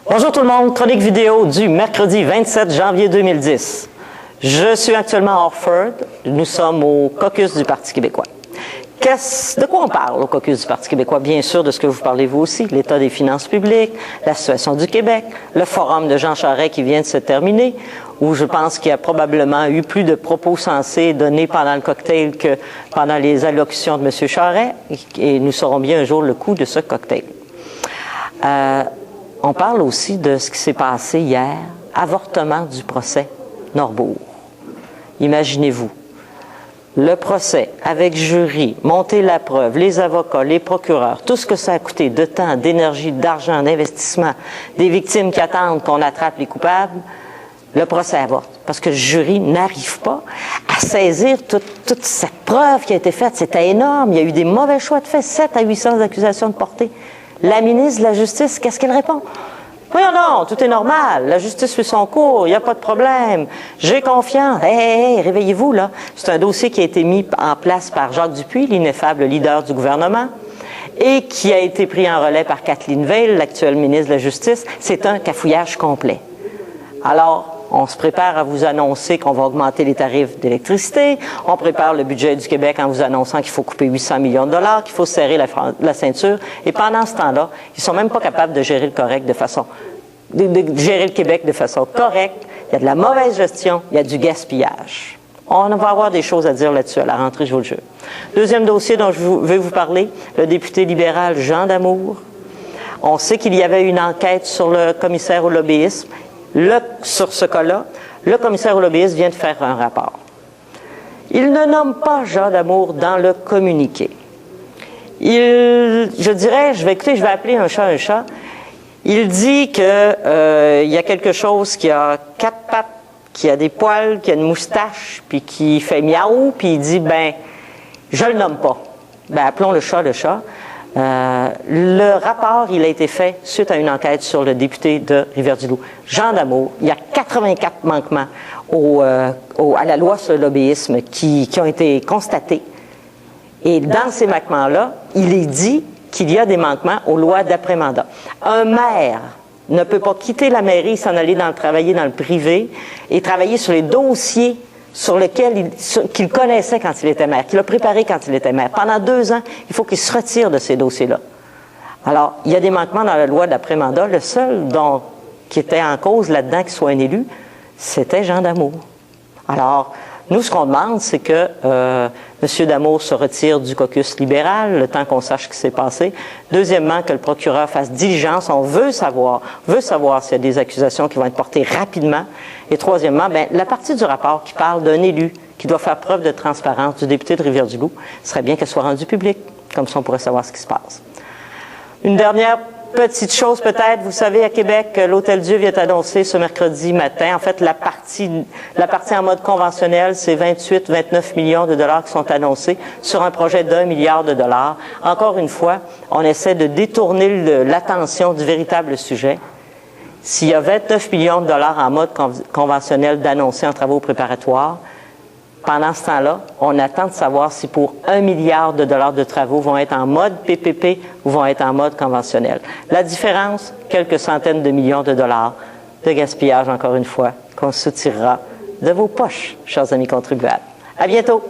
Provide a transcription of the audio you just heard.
Bonjour tout le monde, chronique vidéo du mercredi 27 janvier 2010. Je suis actuellement à Orford, nous sommes au caucus du Parti québécois. De quoi on parle au caucus du Parti québécois? Bien sûr, de ce que vous parlez vous aussi, l'état des finances publiques, la situation du Québec, le forum de Jean Charest qui vient de se terminer, où je pense qu'il y a probablement eu plus de propos sensés donnés pendant le cocktail que pendant les allocutions de M. Charest, et nous saurons bien un jour le coût de ce cocktail. On parle aussi de ce qui s'est passé hier, avortement du procès Norbourg. Imaginez-vous, le procès avec jury, monter la preuve, les avocats, les procureurs, tout ce que ça a coûté de temps, d'énergie, d'argent, d'investissement, des victimes qui attendent qu'on attrape les coupables, le procès avorte. Parce que le jury n'arrive pas à saisir toute cette preuve qui a été faite. C'était énorme. Il y a eu des mauvais choix de fait, 7 à 800 accusations de portée. La ministre de la Justice, qu'est-ce qu'elle répond? Voyons non, tout est normal. La justice fait son cours, il n'y a pas de problème. J'ai confiance. Hey, réveillez-vous, là. C'est un dossier qui a été mis en place par Jacques Dupuis, l'ineffable leader du gouvernement, et qui a été pris en relais par Kathleen Veil, l'actuelle ministre de la Justice. C'est un cafouillage complet. Alors, on se prépare à vous annoncer qu'on va augmenter les tarifs d'électricité. On prépare le budget du Québec en vous annonçant qu'il faut couper 800 millions de dollars, qu'il faut serrer la ceinture. Et pendant ce temps-là, ils sont même pas capables de gérer de gérer le Québec de façon correcte. Il y a de la mauvaise gestion, il y a du gaspillage. On va avoir des choses à dire là-dessus à la rentrée, je vous le jure. Deuxième dossier dont je vais vous parler, le député libéral Jean Damour. On sait qu'il y avait une enquête sur le commissaire au lobbyisme. Sur ce cas-là, le commissaire au lobbyisme vient de faire un rapport. Il ne nomme pas Jean Damour dans le communiqué. Je vais appeler un chat un chat. Il dit que il y a quelque chose qui a 4 pattes, qui a des poils, qui a une moustache, puis qui fait miaou, puis il dit, je le nomme pas. Appelons le chat le chat. Le rapport, il a été fait suite à une enquête sur le député de Rivière-du-Loup, Jean Damour. Il y a 84 manquements à la loi sur le lobbyisme qui ont été constatés. Et dans ces manquements-là, il est dit qu'il y a des manquements aux lois d'après-mandat. Un maire ne peut pas quitter la mairie, s'en aller travailler dans le privé et travailler sur les dossiers sur lequel qu'il connaissait quand il était maire, qu'il a préparé quand il était maire. Pendant 2 ans, il faut qu'il se retire de ces dossiers-là. Alors, il y a des manquements dans la loi d'après-mandat. Le seul qui était en cause là-dedans qu'il soit un élu, c'était Jean Damour. Alors, nous, ce qu'on demande, c'est que M. Damour se retire du caucus libéral, le temps qu'on sache ce qui s'est passé. Deuxièmement, que le procureur fasse diligence. On veut savoir s'il y a des accusations qui vont être portées rapidement. Et troisièmement, la partie du rapport qui parle d'un élu qui doit faire preuve de transparence, du député de Rivière-du-Loup, ce serait bien qu'elle soit rendue publique. Comme ça, on pourrait savoir ce qui se passe. Une dernière petite chose peut-être, vous savez, à Québec, l'Hôtel Dieu vient d'annoncer ce mercredi matin, en fait, la partie en mode conventionnel, c'est 28-29 millions de dollars qui sont annoncés sur un projet d'1 milliard de dollars. Encore une fois, on essaie de détourner l'attention du véritable sujet. S'il y a 29 millions de dollars en mode conventionnel d'annoncer en travaux préparatoires, pendant ce temps-là, on attend de savoir si pour 1 milliard de dollars de travaux vont être en mode PPP ou vont être en mode conventionnel. La différence, quelques centaines de millions de dollars de gaspillage, encore une fois, qu'on soutirera de vos poches, chers amis contribuables. À bientôt!